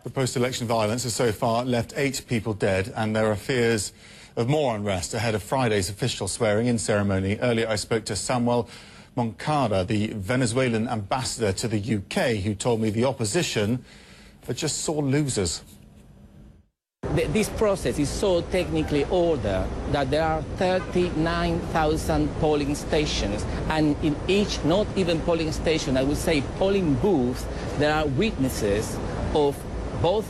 The post-election violence has so far left 8 people dead, and there are fears of more unrest ahead of Friday's official swearing-in ceremony. Earlier I spoke to Samuel Moncada, the Venezuelan ambassador to the UK, who told me the opposition are just sore losers. This process is so technically ordered that there are 39,000 polling stations, and in each, not even polling station, I would say polling booth, there are witnesses of both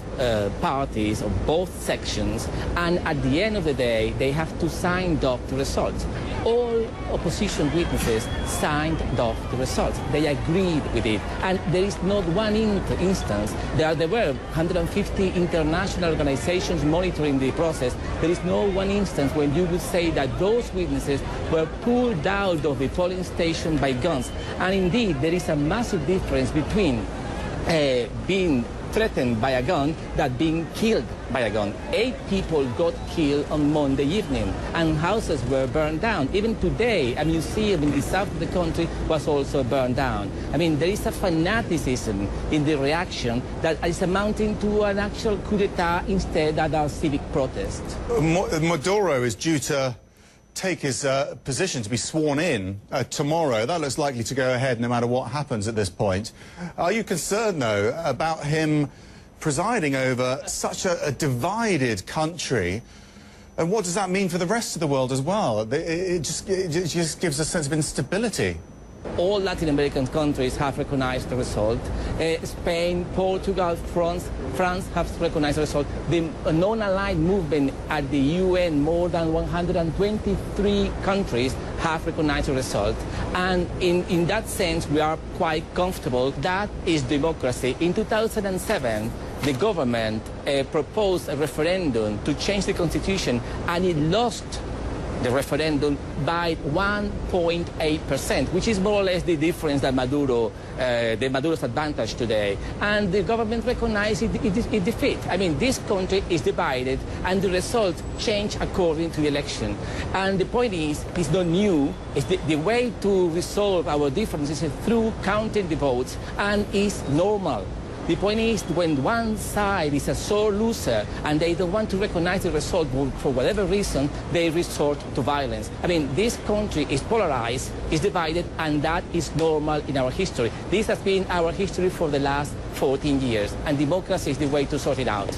parties, of both sections, and at the end of the day, they have to sign off the results. All opposition witnesses signed off the results. They agreed with it, and there is not one instance. There were 150 international organizations monitoring the process. There is no one instance when you would say that those witnesses were pulled out of the polling station by guns. And indeed, there is a massive difference between being threatened by a gun than being killed by a gun. 8 people got killed on Monday evening, and houses were burned down. Even today, a museum in the south of the country was also burned down. I mean, there is a fanaticism in the reaction that is amounting to an actual coup d'etat instead of a civic protest. Maduro is due to take his position to be sworn in tomorrow. That looks likely to go ahead no matter what happens at this point. Are you concerned, though, about him presiding over such a divided country? And what does that mean for the rest of the world as well? It just gives a sense of instability. All Latin American countries have recognized the result. Spain, Portugal, France have recognized the result. The non-aligned movement at the UN, more than 123 countries have recognized the result. And in that sense, we are quite comfortable. That is democracy. In 2007, the government proposed a referendum to change the constitution, and it lost the referendum by 1.8%, which is more or less the difference that Maduro's advantage today. And the government recognized it defeat. I mean, this country is divided, and the results change according to the election. And the point is, it's not new. It's the way to resolve our differences is through counting the votes, and it's normal. The point is, when one side is a sore loser and they don't want to recognize the result for whatever reason, they resort to violence. I mean, this country is polarized, is divided, and that is normal in our history. This has been our history for the last 14 years, and democracy is the way to sort it out.